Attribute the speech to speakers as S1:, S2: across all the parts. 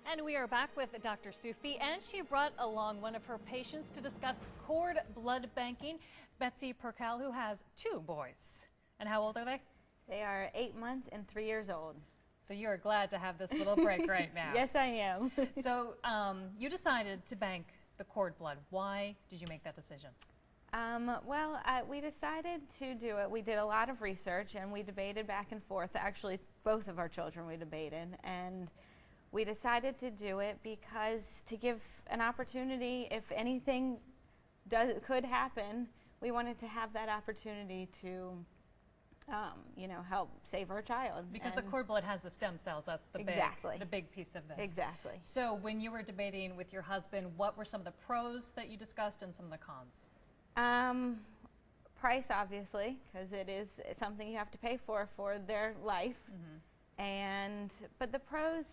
S1: And we are back with Dr. Sufi, and she brought along one of her patients to discuss cord blood banking, Betsy Percal, who has 2 boys. And how old are they?
S2: They are 8 months and 3 years old.
S1: So you are glad to have this little break right now.
S2: Yes, I am.
S1: So you decided to bank the cord blood. Why did you make that decision?
S2: We decided to do it. We did a lot of research and we debated back and forth. Actually, both of our children we debated, and we decided to do it because to give an opportunity, if anything could happen, we wanted to have that opportunity to help save our child.
S1: Because the cord blood has the stem cells, that's the big piece of this.
S2: Exactly.
S1: So when you were debating with your husband, what were some of the pros that you discussed and some of the cons?
S2: Price, obviously, because it is something you have to pay for their life. Mm-hmm. But the pros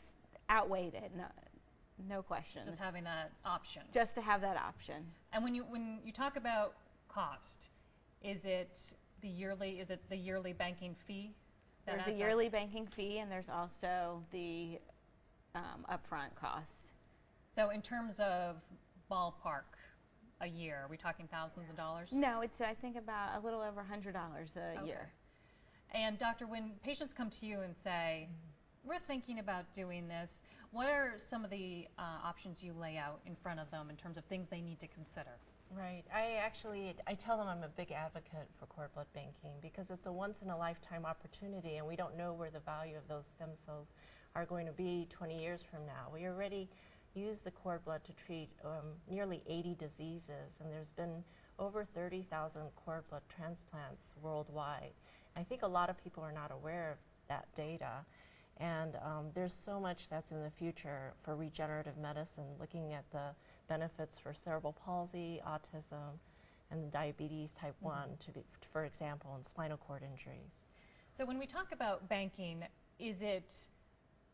S2: outweighed it, no question.
S1: Just having that option.
S2: Just to have that option.
S1: And when you talk about cost, is it the yearly banking fee?
S2: There's a yearly banking fee, and there's also the upfront cost.
S1: So in terms of ballpark, a year, are we talking thousands of dollars?
S2: No, it's I think about a little over $100 a year.
S1: And doctor, when patients come to you and say, we're thinking about doing this, what are some of the options you lay out in front of them in terms of things they need to consider?
S3: Right. I tell them I'm a big advocate for cord blood banking because it's a once-in-a-lifetime opportunity, and we don't know where the value of those stem cells are going to be 20 years from now. We already use the cord blood to treat nearly 80 diseases, and there's been over 30,000 cord blood transplants worldwide. I think a lot of people are not aware of that data, and there's so much that's in the future for regenerative medicine, looking at the benefits for cerebral palsy, autism, and diabetes type 1, for example, and spinal cord injuries. So
S1: when we talk about banking, is it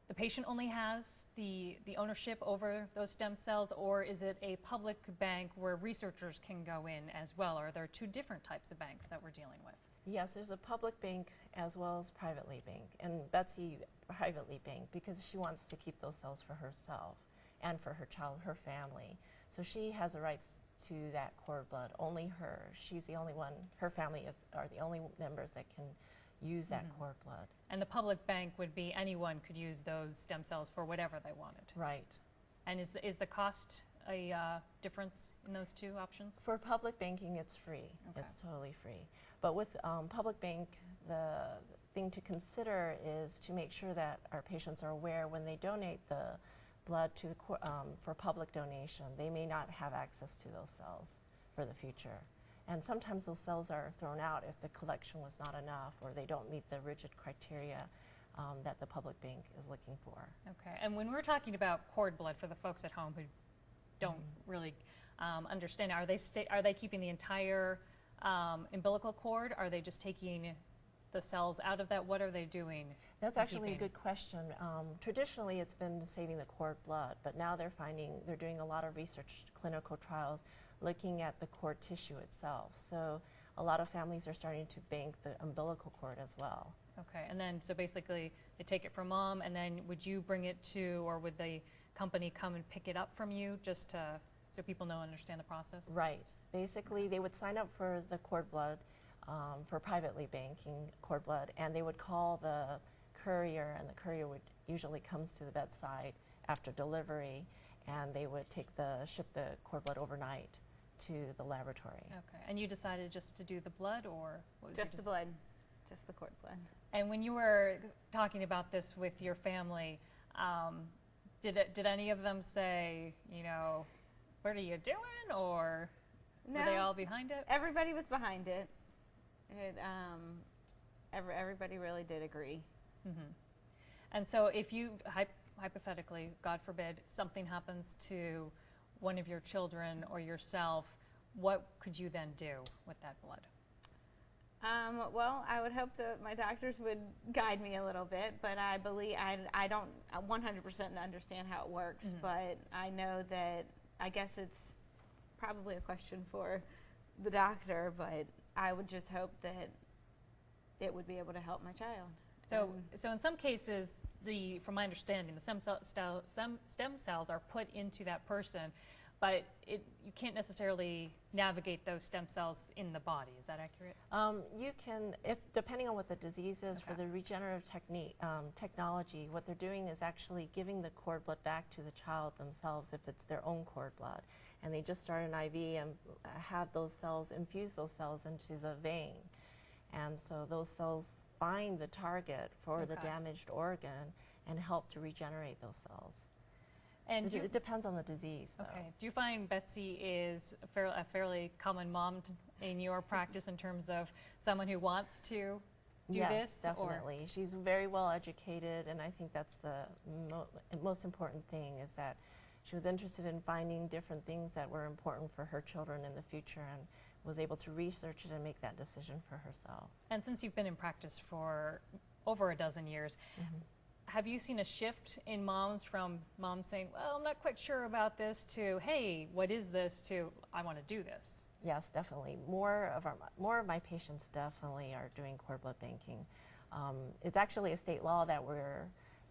S1: the patient only has the ownership over those stem cells, or is it a public bank where researchers can go in as well? Or are there 2 different types of banks that we're dealing with?
S3: Yes, there's a public bank as well as privately bank, and Betsy privately bank because she wants to keep those cells for herself and for her child, her family. So she has the rights to that cord blood, only her. She's the only one, her family are the only members that can use that cord blood.
S1: And the public bank would be anyone could use those stem cells for whatever they wanted.
S3: Right.
S1: And is the cost a difference in those 2 options?
S3: For public banking, it's free. Okay. It's totally free. But with public bank, the thing to consider is to make sure that our patients are aware when they donate the blood to for public donation, they may not have access to those cells for the future. And sometimes those cells are thrown out if the collection was not enough or they don't meet the rigid criteria that the public bank is looking for.
S1: Okay, and when we're talking about cord blood, for the folks at home who don't really understand, are they keeping the entire umbilical cord? Are they just taking the cells out of that? What are they doing?
S3: That's actually a good question. Traditionally, it's been saving the cord blood, but now they're doing a lot of research, clinical trials, looking at the cord tissue itself. So a lot of families are starting to bank the umbilical cord as well.
S1: Okay, and then so basically they take it from mom, and then would you bring it to, or would the company come and pick it up from you, just so people know and understand the process?
S3: Right. Basically, they would sign up for the cord blood, for privately banking cord blood, and they would call the courier, and the courier would usually comes to the bedside after delivery, and they would ship the cord blood overnight to the laboratory.
S1: Okay, and you decided just to do the blood, or what was
S2: just the blood, just the cord blood.
S1: And when you were talking about this with your family, did any of them say, what are you doing, or
S2: no,
S1: were they all behind it?
S2: Everybody was behind it. Everybody really did agree.
S1: Mm-hmm. And so if you, hypothetically, God forbid, something happens to one of your children or yourself, what could you then do with that blood?
S2: Well, I would hope that my doctors would guide me a little bit, but I believe I don't 100% understand how it works, but I know that I guess it's probably a question for the doctor, but I would just hope that it would be able to help my child.
S1: So in some cases, from my understanding, the stem cells are put into that person, but you can't necessarily navigate those stem cells in the body. Is that accurate?
S3: You can, depending on what the disease is,
S1: Okay.
S3: for the regenerative technology, what they're doing is actually giving the cord blood back to the child themselves if it's their own cord blood. And they just start an IV and have those cells, infuse those cells into the vein. And so those cells find the target for the
S1: Okay.
S3: damaged organ and help to regenerate those cells.
S1: And
S3: So it depends on the disease, though.
S1: okay. Do you find Betsy is a fairly common mom in your practice in terms of someone who wants to do
S3: Yes,
S1: this?
S3: definitely. She's very well educated, and I think that's the most important thing, is that she was interested in finding different things that were important for her children in the future, and was able to research it and make that decision for herself.
S1: And since you've been in practice for over a dozen years, have you seen a shift in moms from moms saying, well, I'm not quite sure about this, to, hey, what is this, to, I want to do this?
S3: Yes, definitely. More of my patients definitely are doing cord blood banking. It's actually a state law that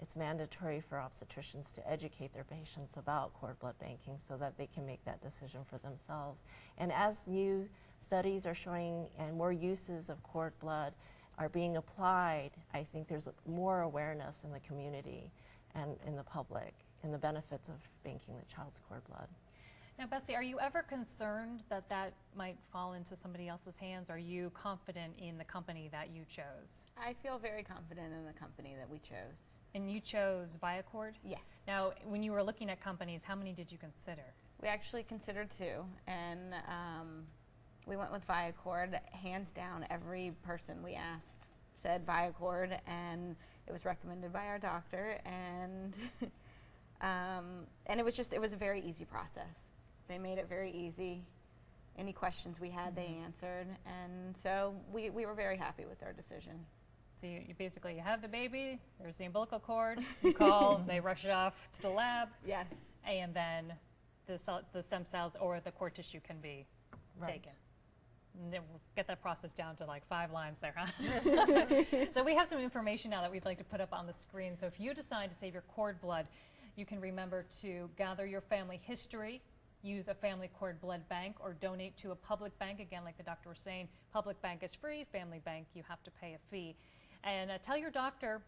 S3: it's mandatory for obstetricians to educate their patients about cord blood banking so that they can make that decision for themselves. And as new studies are showing and more uses of cord blood are being applied, I think there's more awareness in the community and in the public in the benefits of banking the child's cord blood.
S1: Now, Betsy, are you ever concerned that that might fall into somebody else's hands? Are you confident in the company that you chose?
S2: I feel very confident in the company that we chose.
S1: And you chose Viacord?
S2: Yes.
S1: Now, when you were looking at companies, how many did you consider?
S2: We actually considered two, and we went with Viacord. Hands down, every person we asked said Viacord, and it was recommended by our doctor, and it was a very easy process. They made it very easy. Any questions we had, they answered, and so we were very happy with our decision.
S1: So you basically have the baby, there's the umbilical cord, you call, they rush it off to the lab,
S2: Yes.
S1: and then the stem cells or the cord tissue can be taken. And then we'll get that process down to like 5 lines there, huh? So we have some information now that we'd like to put up on the screen. So if you decide to save your cord blood, you can remember to gather your family history, use a family cord blood bank, or donate to a public bank. Again, like the doctor was saying, public bank is free, family bank you have to pay a fee. And tell your doctor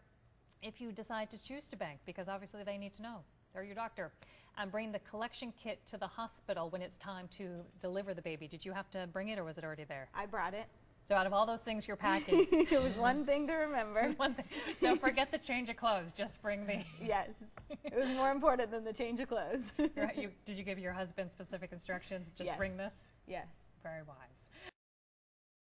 S1: if you decide to choose to bank, because obviously they need to know. They're your doctor. And bring the collection kit to the hospital when it's time to deliver the baby. Did you have to bring it, or was it already there?
S2: I brought it.
S1: So out of all those things you're packing,
S2: It was one thing to remember.
S1: one thing. So forget the change of clothes. Just bring the.
S2: Yes. It was more important than the change of clothes.
S1: Did you give your husband specific instructions? Just
S2: Yes.
S1: bring this.
S2: Yes.
S1: Very wise.